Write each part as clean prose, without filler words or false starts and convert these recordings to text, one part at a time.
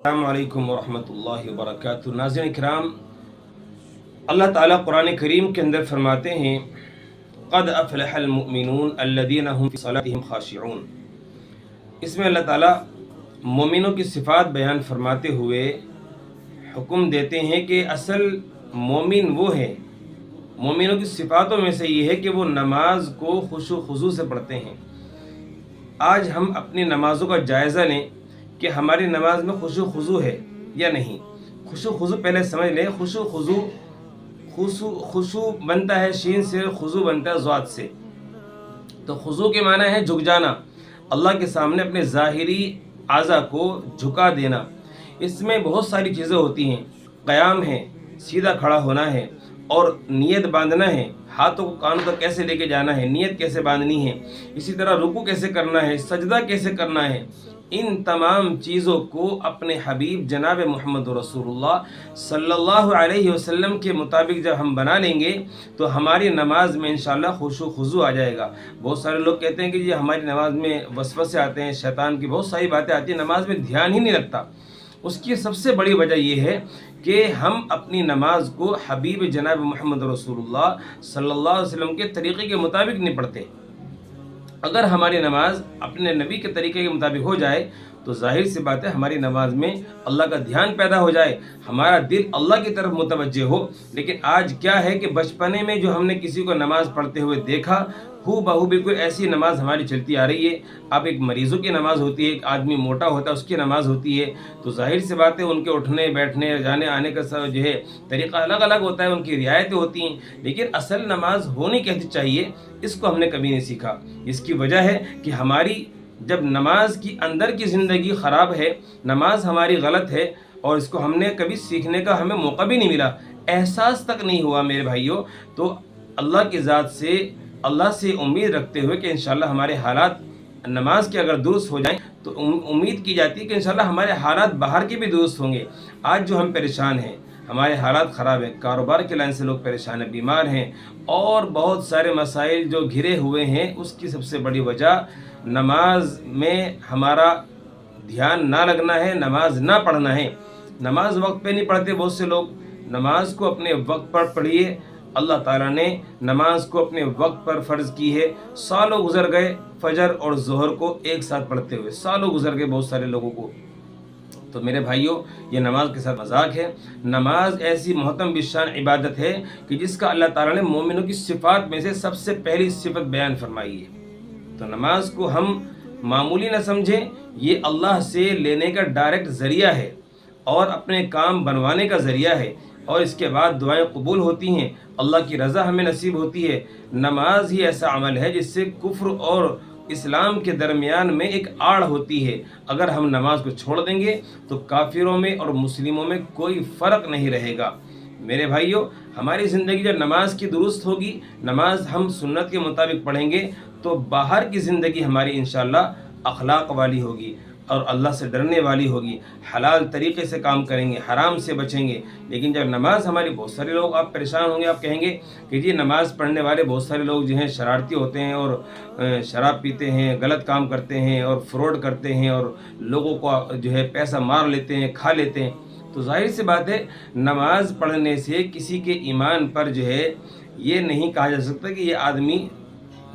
السلام علیکم ورحمۃ اللہ وبرکاتہ۔ ناظرین کرام، اللہ تعالیٰ قرآن کریم کے اندر فرماتے ہیں قد افلح المؤمنون الذین هم فی صلاتهم خاشعون۔ اس میں اللہ تعالیٰ مومنوں کی صفات بیان فرماتے ہوئے حکم دیتے ہیں کہ اصل مومن وہ ہے، مومنوں کی صفاتوں میں سے یہ ہے کہ وہ نماز کو خشوع و خضوع سے پڑھتے ہیں۔ آج ہم اپنی نمازوں کا جائزہ لیں کہ ہماری نماز میں خشوع و خضوع ہے یا نہیں۔ خشوع و خضوع پہلے سمجھ لیں۔ خشوع بنتا ہے شین سے، خضوع بنتا ہے ضاد سے۔ تو خضوع کے معنی ہے جھک جانا، اللہ کے سامنے اپنے ظاہری اعضاء کو جھکا دینا۔ اس میں بہت ساری چیزیں ہوتی ہیں، قیام ہے، سیدھا کھڑا ہونا ہے، اور نیت باندھنا ہے، ہاتھوں کو کانوں تک کیسے لے کے جانا ہے، نیت کیسے باندھنی ہے، اسی طرح رکوع کیسے کرنا ہے، سجدہ کیسے کرنا ہے۔ ان تمام چیزوں کو اپنے حبیب جناب محمد رسول اللہ صلی اللہ علیہ وسلم کے مطابق جب ہم بنا لیں گے تو ہماری نماز میں انشاءاللہ خشوع و خضوع آ جائے گا۔ بہت سارے لوگ کہتے ہیں کہ جی ہماری نماز میں وسوسے آتے ہیں، شیطان کی بہت ساری باتیں آتی ہیں، نماز میں دھیان ہی نہیں لگتا۔ اس کی سب سے بڑی وجہ یہ ہے کہ ہم اپنی نماز کو حبیب جناب محمد رسول اللہ صلی اللہ علیہ وسلم کے طریقے کے مطابق نہیں پڑھتے۔ اگر ہماری نماز اپنے نبی کے طریقے کے مطابق ہو جائے تو ظاہر سی بات ہے ہماری نماز میں اللہ کا دھیان پیدا ہو جائے، ہمارا دل اللہ کی طرف متوجہ ہو۔ لیکن آج کیا ہے کہ بچپنے میں جو ہم نے کسی کو نماز پڑھتے ہوئے دیکھا، ہو بہو بالکل ایسی نماز ہماری چلتی آ رہی ہے۔ اب ایک مریضوں کی نماز ہوتی ہے، ایک آدمی موٹا ہوتا ہے اس کی نماز ہوتی ہے، تو ظاہر سی بات ہے ان کے اٹھنے بیٹھنے جانے آنے کا جو ہے طریقہ الگ الگ ہوتا ہے، ان کی رعایتیں ہوتی ہیں، لیکن اصل نماز ہونی کیسی چاہیے اس کو ہم نے کبھی نہیں سیکھا۔ اس کی وجہ ہے کہ ہماری جب نماز کی اندر کی زندگی خراب ہے، نماز ہماری غلط ہے، اور اس کو ہم نے کبھی سیکھنے کا ہمیں موقع بھی نہیں ملا، احساس تک نہیں ہوا میرے بھائیوں، تو اللہ کی ذات سے اللہ سے امید رکھتے ہوئے کہ انشاءاللہ ہمارے حالات نماز کے اگر درست ہو جائیں تو امید کی جاتی ہے کہ انشاءاللہ ہمارے حالات باہر کے بھی درست ہوں گے۔ آج جو ہم پریشان ہیں، ہمارے حالات خراب ہیں، کاروبار کے لائن سے لوگ پریشان ہیں، بیمار ہیں، اور بہت سارے مسائل جو گھرے ہوئے ہیں، اس کی سب سے بڑی وجہ نماز میں ہمارا دھیان نہ لگنا ہے، نماز نہ پڑھنا ہے۔ نماز وقت پہ نہیں پڑھتے بہت سے لوگ۔ نماز کو اپنے وقت پر پڑھیے۔ اللہ تعالیٰ نے نماز کو اپنے وقت پر فرض کی ہے۔ سالوں گزر گئے فجر اور ظہر کو ایک ساتھ پڑھتے ہوئے، سالوں گزر گئے بہت سارے لوگوں کو۔ تو میرے بھائیوں، یہ نماز کے ساتھ مذاق ہے۔ نماز ایسی محترم بشان عبادت ہے کہ جس کا اللہ تعالیٰ نے مومنوں کی صفات میں سے سب سے پہلی صفت بیان فرمائی ہے۔ تو نماز کو ہم معمولی نہ سمجھیں، یہ اللہ سے لینے کا ڈائریکٹ ذریعہ ہے اور اپنے کام بنوانے کا ذریعہ ہے، اور اس کے بعد دعائیں قبول ہوتی ہیں، اللہ کی رضا ہمیں نصیب ہوتی ہے۔ نماز ہی ایسا عمل ہے جس سے کفر اور اسلام کے درمیان میں ایک آڑ ہوتی ہے۔ اگر ہم نماز کو چھوڑ دیں گے تو کافروں میں اور مسلموں میں کوئی فرق نہیں رہے گا۔ میرے بھائیوں، ہماری زندگی جب نماز کی درست ہوگی، نماز ہم سنت کے مطابق پڑھیں گے، تو باہر کی زندگی ہماری انشاءاللہ اخلاق والی ہوگی اور اللہ سے ڈرنے والی ہوگی، حلال طریقے سے کام کریں گے، حرام سے بچیں گے۔ لیکن جب نماز ہماری، بہت سارے لوگ آپ پریشان ہوں گے، آپ کہیں گے کہ جی نماز پڑھنے والے بہت سارے لوگ جو ہیں شرارتی ہوتے ہیں اور شراب پیتے ہیں، غلط کام کرتے ہیں اور فراڈ کرتے ہیں اور لوگوں کو جو ہے پیسہ مار لیتے ہیں، کھا لیتے ہیں۔ تو ظاہر سی بات ہے نماز پڑھنے سے کسی کے ایمان پر جو ہے یہ نہیں کہا جا سکتا کہ یہ آدمی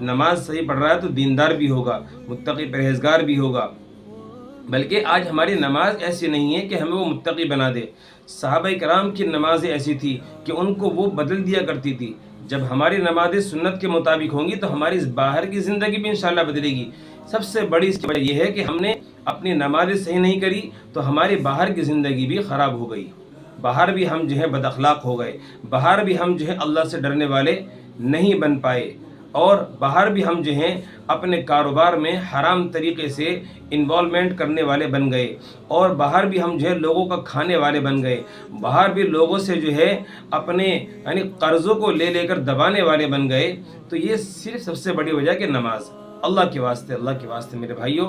نماز صحیح پڑھ رہا ہے تو دیندار بھی ہوگا، متقی پرہیزگار بھی ہوگا، بلکہ آج ہماری نماز ایسی نہیں ہے کہ ہمیں وہ متقی بنا دے۔ صحابہ کرام کی نمازیں ایسی تھی کہ ان کو وہ بدل دیا کرتی تھی۔ جب ہماری نمازیں سنت کے مطابق ہوں گی تو ہماری باہر کی زندگی بھی انشاءاللہ بدلے گی۔ سب سے بڑی اس کی وجہ یہ ہے کہ ہم نے اپنی نمازیں صحیح نہیں کری تو ہماری باہر کی زندگی بھی خراب ہو گئی، باہر بھی ہم جو ہے بد اخلاق ہو گئے، باہر بھی ہم جو ہے اللہ سے ڈرنے والے نہیں بن پائے، اور باہر بھی ہم جو ہیں اپنے کاروبار میں حرام طریقے سے انوالومنٹ کرنے والے بن گئے، اور باہر بھی ہم جو ہے لوگوں کا کھانے والے بن گئے، باہر بھی لوگوں سے جو ہے اپنے یعنی قرضوں کو لے لے کر دبانے والے بن گئے۔ تو یہ صرف سب سے بڑی وجہ کہ نماز، اللہ کے واسطے میرے بھائیوں،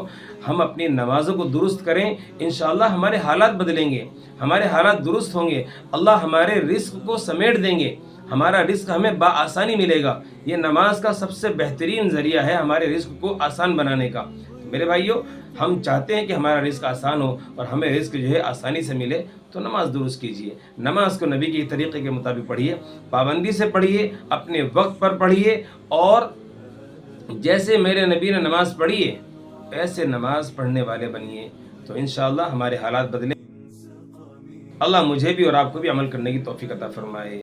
ہم اپنی نمازوں کو درست کریں، انشاءاللہ ہمارے حالات بدلیں گے، ہمارے حالات درست ہوں گے، اللہ ہمارے رزق کو سمیٹ دیں گے، ہمارا رزق ہمیں بآسانی ملے گا۔ یہ نماز کا سب سے بہترین ذریعہ ہے ہمارے رزق کو آسان بنانے کا۔ میرے بھائیوں، ہم چاہتے ہیں کہ ہمارا رزق آسان ہو اور ہمیں رزق جو ہے آسانی سے ملے، تو نماز درست کیجیے، نماز کو نبی کے طریقے کے مطابق پڑھیے، پابندی سے پڑھیے، اپنے وقت پر پڑھیے، اور جیسے میرے نبی نے نماز پڑھی ہے ایسے نماز پڑھنے والے بنیے، تو انشاءاللہ ہمارے حالات بدلیں۔ اللہ مجھے بھی اور آپ کو بھی عمل کرنے کی توفیق عطا فرمائے۔